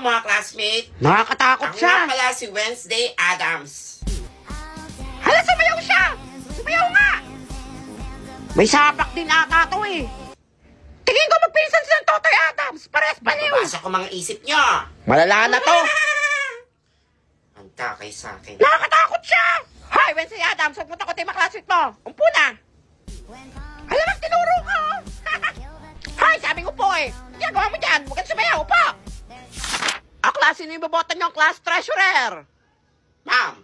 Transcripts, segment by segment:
mga classmate. Nakakatakot Ako siya. nga pala si Wednesday Adams. Hala, sumayaw siya! Sumayaw nga! May sapak din ata to eh. Tingin ko magpinsan silang Totoy Adams. Pares baliw. Nabasa ko mga isip nyo. Malala na to. Ang takay sa akin. Nakakatakot siya! Hoy, Wednesday Adams, huwag mo takotin mga classmate mo. Umpo na. Alam mo, tinuro ko. Hoy, sabi ko po eh. Ginagawa mo dyan, huwag kang sumayaw po. Klase sino yung babotan niyong class treasurer? Ma'am,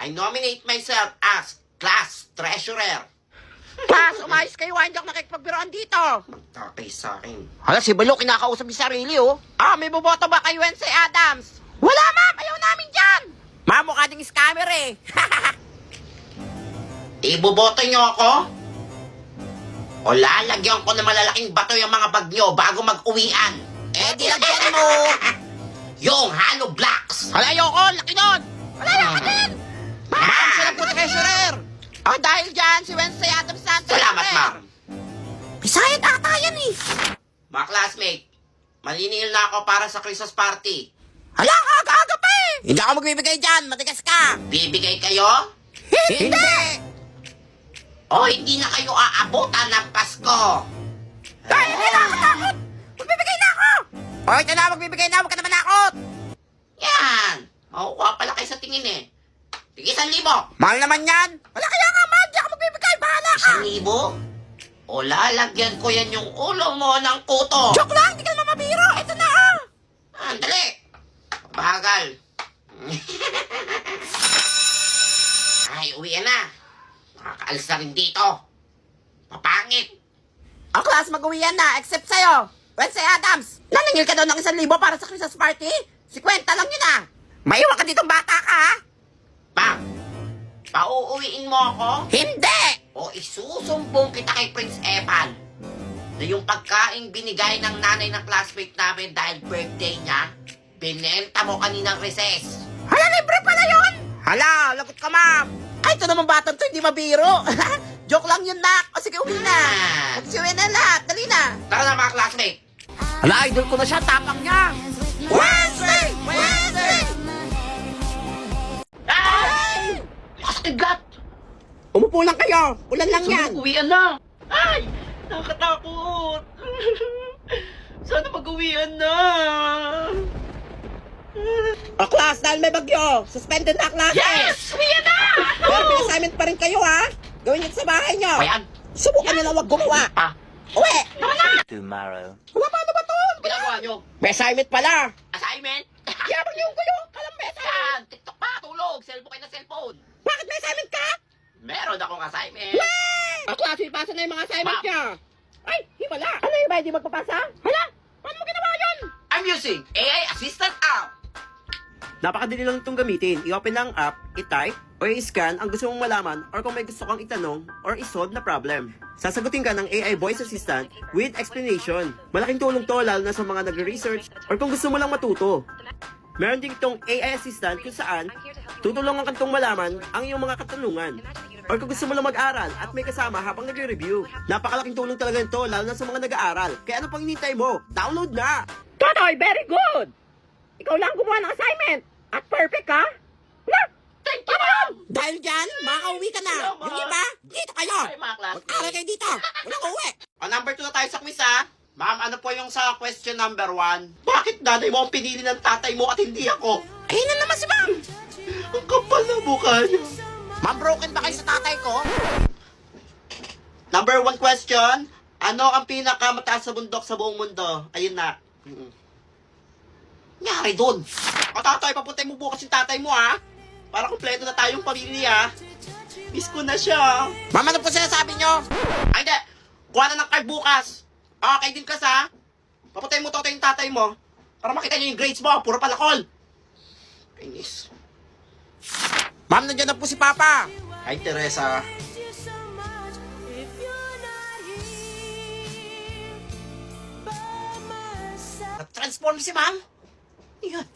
I nominate myself as class treasurer. Class, umayos kayo, hindi ako nakikipagbiroan dito. Ang takay sa akin. Hala, si Balo, kinakausap yung sarili, oh. Ah, may boboto ba kay Wednesday Adams? Wala, ma'am! Ayaw namin dyan! Ma'am, mukha ding scammer, eh. Iboboto nyo ako? O lalagyan ko ng malalaking bato yung mga bag nyo bago mag-uwian? Eh, dilagyan mo! Yung hollow blocks! Hala, ayoko! Laki nun! Wala na ako din! Ma'am, siya lang po treasurer! Ah, dahil dyan, si Wednesday Adams na ang Salamat, treasurer. ma'am. Bisayad ata yan, eh. Mga classmate, malinil na ako para sa Christmas party. Hala, aga-aga pa eh! Hindi ako magbibigay dyan, matigas ka! Bibigay kayo? Hindi! O hindi na kayo aabutan ng Pasko? Dahil hindi na ako takot! Magbibigay na ako! O, ito na, magbibigay na, huwag ka naman takot! Yan! Makukuha pala kayo sa tingin eh. Sige, 1,000. Mahal naman yan! Wala kaya nga, mahal, di ako magbibigay, bahala ka! 1,000? O lalagyan ko yan yung ulo mo ng kuto. Joke lang, hindi ka naman mabiro! Ito na ah! Andali! Bagal. Ay, uwi na. Makakaalis na rin dito. Papangit. Ang class, mag-uwian na, except sa'yo! Wednesday Adams! Naningil ka daw ng 1,000 para sa Christmas party? 50 lang yun ah! Maiwan ka ditong bata ka ha? Ma'am, pauuwiin mo ako? Hindi! O isusumbong kita kay Prince Evan na yung pagkaing binigay ng nanay ng classmate namin dahil birthday niya, binenta mo kaninang recess. Hala, libre pala yun! Hala, lagot ka ma'am! Ay, ito naman batang to, hindi mabiro! Joke lang yun, nak! O sige, uwi na! Magsiuwi na lahat, dali na! Tara na mga classmate. Hala, idol ko na siya, tapang niya! Wednesday! Wednesday! Ay! Kastigat! Umupo lang kayo! Ulan lang yan! Uwian na! Ay! Nakakatakot! Sana mag-uwian na! O class, dahil may bagyo, suspended na klase! Yes! Uwian na! Pero may assignment pa rin kayo ha! Gawin nyo sa bahay nyo! Ayan! Subukan nyo lang wag gumawa! Ah! Uwi! Tomorrow. Wala, paano ba to? Ginagawa nyo? May assignment pala! Assignment? Yabang yung kayo! Alam may assignment! Yan! TikTok pa! Tulog! Cellphone kayo na cellphone! Bakit may assignment ka? Meron akong assignment! Ang klase, ipasa na yung mga assignment Ma'am. niya! Ay, himala! Ano yung ba, hindi magpapasa? Hala! Paano mo ginawa yun? I'm using AI Assistant app! Napakadali lang itong gamitin. I-open lang ang app, i-type, o i-scan ang gusto mong malaman or kung may gusto kang itanong or i-solve na problem. Sasagutin ka ng AI voice assistant with explanation. Malaking tulong to lalo na sa mga nagre-research or kung gusto mo lang matuto. Meron din itong AI assistant kung saan tutulungan kang malaman ang iyong mga katanungan. Or kung gusto mo lang mag-aral at may kasama habang nagre-review. Napakalaking tulong talaga ito lalo na sa mga nag-aaral. Kaya ano pang hinihintay mo? Download na! Totoy, very good! Ikaw lang gumawa ng assignment! At perfect ka? Wala! Thank you, ma'am! Dahil dyan, makauwi ka na! Salamat. Yung iba, dito kayo! Ay, mga classmates. Mag-aral kayo dito! Walang uwi! O, number 2 na tayo sa quiz, ha? Ma'am, ano po yung sa question number 1? Bakit nanay mo ang pinili ng tatay mo at hindi ako? Ayun na naman si ma'am! Ang kapal na mukha niyo. Ma'am, broken ba kayo sa tatay ko? Number 1 question. Ano ang pinakamataas sa bundok sa buong mundo? Ayun na. Nangyari dun. O tatay, papuntay mo bukas yung tatay mo, ha? Para kumpleto na tayong pamilya. Miss ko na siya. Ma'am, ano po sinasabi nyo? Ay, hindi. Kuha na ng card bukas. Okay din ka sa. Papuntay mo to yung tatay mo. Para makita niyo yung grades mo. Puro palakol. Kainis. Ma'am, nandiyan na po si Papa! Hi, Teresa. Nag-transform si ma'am? Yan.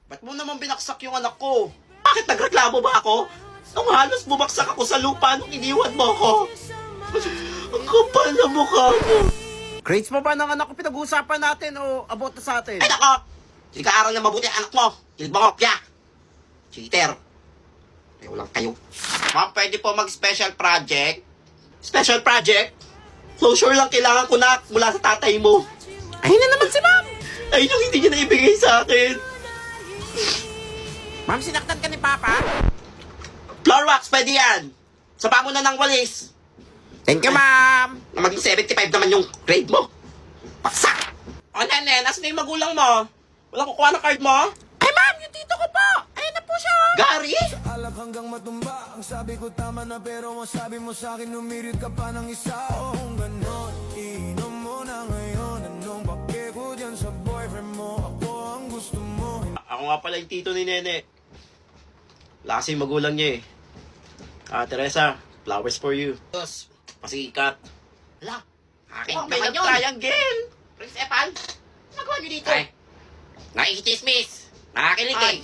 Ba't mo naman binaksak yung anak ko? Bakit nagreklamo ba ako? Nung halos bumagsak ako sa lupa nung iniwan mo ako. Ang kapal na mukha mo. Grades mo ba ng anak ko pinag-uusapan natin o about na sa atin? Ay nako! Hindi ka aral na mabuti ang anak mo. Hindi ba kopya? Cheater. Kayo lang kayo. Ma'am, pwede po mag-special project? Special project? Closure lang kailangan ko na mula sa tatay mo. Ayun na naman si ma'am. Ayun yung hindi niya naibigay sa akin. Ma'am, sinaktan ka ni Papa? Floor wax, pwede yan. Saba mo na ng walis. Thank you, ma'am. Na maging 75 naman yung grade mo. Paksak! O, nene, nasa na yung magulang mo? Wala kukuha ng card mo? Ay, ma'am, yung tito ko po. Ayun na po siya. Gary? Alak hanggang matumba. Ang sabi ko tama na pero masabi mo sa'kin umirit ka pa ng isa. O kung ganon, inom mo na ngayon. Anong pake ko dyan sa boyfriend mo? Ako ang gusto mo. Ako nga pala yung tito ni Nene. Wala kasi yung magulang niya eh. Teresa, flowers for you. Tapos, pasikat. Hala, akin Oh, may naman yun. triangle. Prince Epan, nagawa niyo dito. Ay, nakikichismis. Nakakilig eh.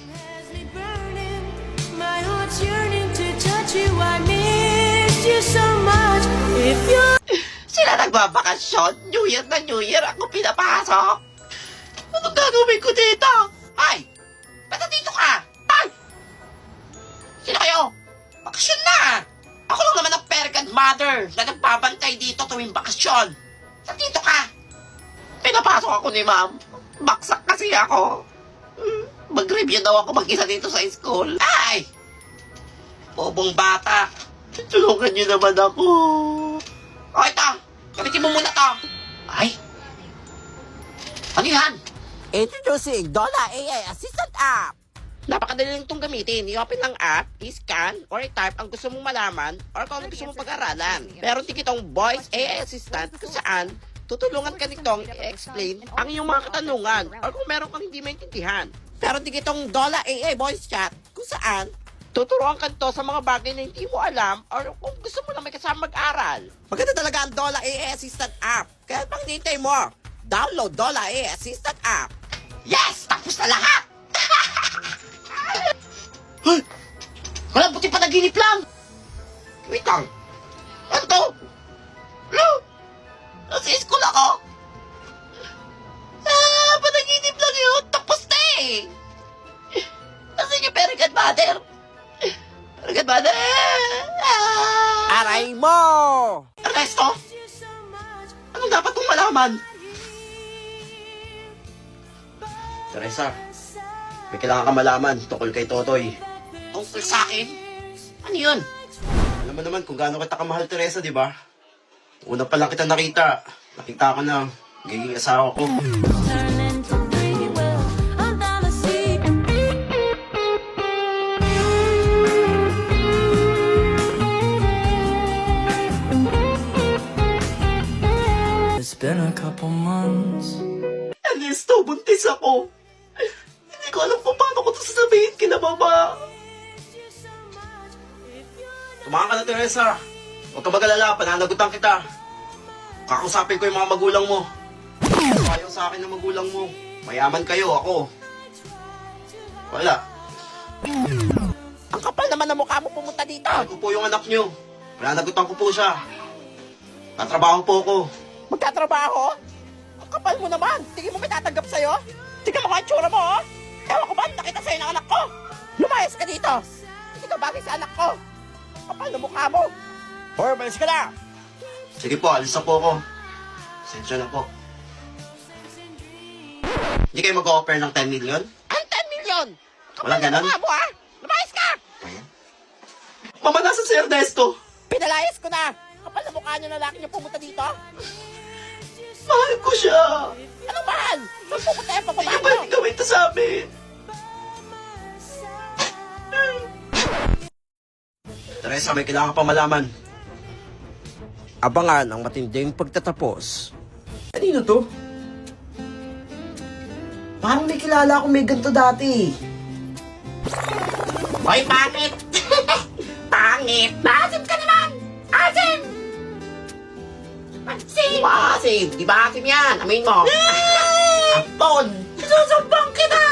My heart's yearning to touch you. I miss you so much. If you're Sila nagbabakasyon. New Year na New Year. Ako pinapasok. Anong gagawin ko dito? Ay! Ba't dito ka? Ay! Sino kayo? Bakasyon na! Ako lang naman ang fairy godmother na nagbabantay dito tuwing bakasyon. Saan dito ka? Pinapasok ako ni ma'am. Baksak kasi ako. Mag-review daw ako mag-isa dito sa school. Ay! Bobong bata. Tulungan niyo naman ako. O ito, gamitin mo muna to. Ay! Ano yan? Introducing Dola AI Assistant App. Napakadali lang itong gamitin. I-open lang app, i-scan, or i-type ang gusto mong malaman or kung ano gusto mong pag-aralan. Meron din itong Voice AI Assistant kung saan tutulungan ka nitong i-explain ang iyong mga katanungan or kung meron kang hindi maintindihan. Meron din itong Dola AI Voice Chat kung saan tuturuan ka nito sa mga bagay na hindi mo alam or kung gusto mo lang may kasama mag-aral. Maganda talaga ang Dola AI Assistant App. Kaya pang hintay mo, download Dola AI Assistant App. Yes! Tapos na lahat! Hoy! Wala, buti pa naginip lang! Wait lang! Ano to? Ano? Nasa school ako? Panaginip lang yun! Tapos na eh! Nasaan yung fairy godmother? Fairy godmother! Aray mo! Ernesto? Anong dapat kong malaman? Teresa, may kailangan ka malaman tungkol kay Totoy. Tungkol sa akin? Ano yun? Alam mo naman kung gaano kita kamahal, Teresa, di ba? Una pa lang kita nakita. Nakita ko na magiging asawa ko. turning to free will under the sea. It's been a couple months. Ernesto, buntis ako. Hindi ko alam kung paano ko ito sasabihin kina mama. Tumakan ka na, Teresa. Huwag ka mag-alala, pananagutan kita. Kakausapin ko yung mga magulang mo. Ayaw sa akin ng magulang mo. Mayaman kayo, ako. Wala. Ang kapal naman ng mukha mo pumunta dito. Ako po yung anak nyo. Pananagutan ko po siya. Tatrabaho po ako. Magtatrabaho? Ang kapal mo naman. Tingin mo may tatanggap sa'yo? Tingnan mo nga ang tsura mo, oh. Ewan ko ba, nakita sa'yo ng anak ko. Lumayas ka dito. Hindi ka bagay sa anak ko. Ang kapal ng mukha mo. Or, balis ka na. Sige po, alis na po ako. Sensya na po. Hindi kayo mag-offer ng 10 million? Ang 10 million. Ang kapal Walang ng ganon? mukha mo, ah. Lumayas ka. Mama, nasa si Ernesto. Pinalayas ko na. Kapal na mukha niyo na lalaki niyo pumunta dito. Mahal ko siya. Ano mahal? Saan pupunta yung Hindi pababa niyo mo? pwede gawin ito sa amin. Teresa, may kailangan pa malaman. Abangan ang matinding pagtatapos. Kanino to? Parang may kilala akong may ganito dati. Hoy, pangit! Pangit! Maasim ka naman! Asim! Asim! Asim! Di ba asim yan? Amin mo! Ampon! Susumbong kita!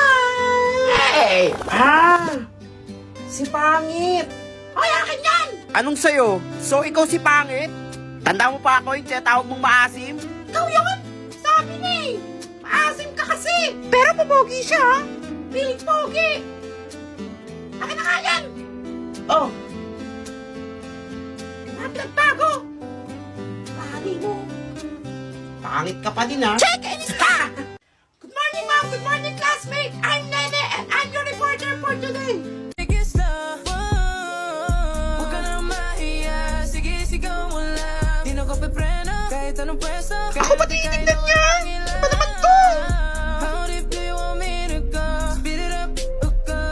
Hey! Si Pangit! Hoy, akin yan! Anong sayo? So ikaw si Pangit? Tanda mo pa ako yung tinatawag mong maasim? Ikaw yun! Sabi ni! Maasim ka kasi! Pero pogi siya, ha? Piling pogi. Akin na nga yan. Oh, Nagbago. Pari mo. pangit ka pa din, ha? Check Insta! Good morning, ma'am. Good morning, classmate. I'm Nene, and I'm your reporter for today. Sige na, huwag ka na mahiya. Sige, sigaw mo lang. Di na ko pepreno, kahit anong pwesto. Ako ba tinitignan niya? Iba naman to. How deep do you want me to go? Speed it up,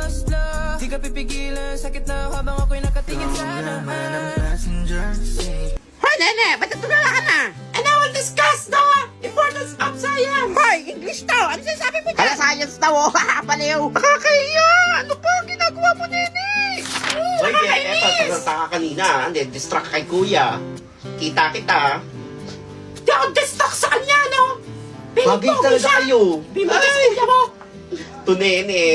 slow. Di ka pipigilan, sakit na habang ako'y nakatingin sa naman. Hoy, Nene, ba't natulala ka na? And I will discuss the importance of science. Hoy, English to. Ano sinasabi mo dyan? Kala science daw, oh. Baliw. Nakakahiya. Ano ba ang ginagawa mo, Nene? Uy, eto, sasalta ka kanina, ha? Hindi, distract kay kuya. Kita kita, ha? Di ako distract sa kanya, no? Piling Bagay pogi talaga siya. kayo. Bimagay sa kanya mo. To Nene.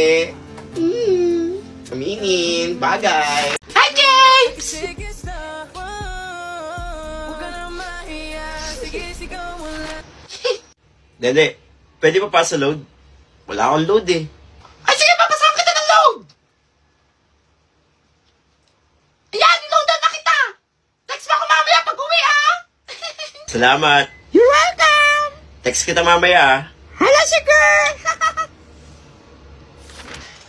Aminin, bagay. Hi, James! Sige na, huwag ka na mahiya. Sige, sigaw mo lang. Nene, pwede pa pa sa load? Wala akong load, eh. Ay, sige, papasahan kita ng load! Ayan, niloadan na kita! Text mo ako mamaya pag uwi, ha? Salamat. You're welcome! Text kita mamaya, ha? Hala, girl!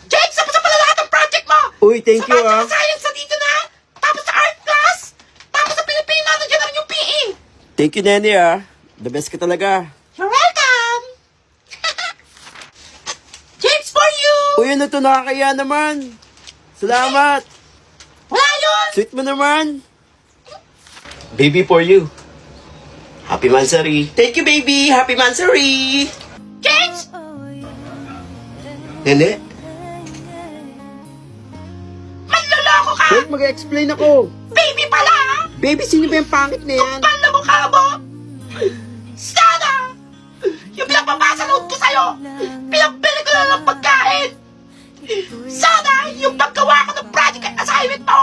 James, tapos na pala lahat ng project mo! Uy, thank you, Sa ah. science na dito na! Tapos sa art class! Tapos sa Pilipino, nandiyan na rin yung PE! Thank you, Nene, ah. The best ka talaga. You're welcome! James, for you! Uy, ano to? Nakakaya naman. Salamat. Wala yun! Sweet mo naman. Baby for you. Happy Mansari. Thank you, baby. Happy Mansari. James! Nene, Manloloko ka! Wait, mag-explain ako. Baby pala, ha? Baby, sino ba yung pangit na yan? Kapal na mukha mo! Sana! Yung pinapapasa load ko sa'yo! Pinapili ko na ng pagkain! Sana! Yung paggawa ko ng project at assignment mo!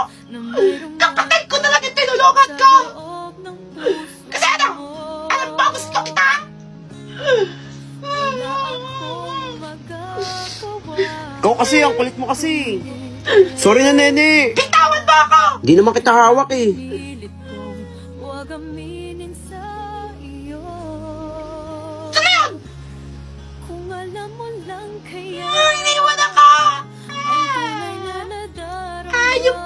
Kapatid ko na lang yung tinulungan ko! Kasi ano? Alam mo, gusto kita! Ikaw kasi, ang kulit mo kasi. Sorry na, Nene. Bitawan mo ako! Hindi naman kita hawak eh. Huwag aminin sa iyo. Ano yun? Kung alam mo lang kaya Iniwan ako! ang tunay na nadarama. Ayop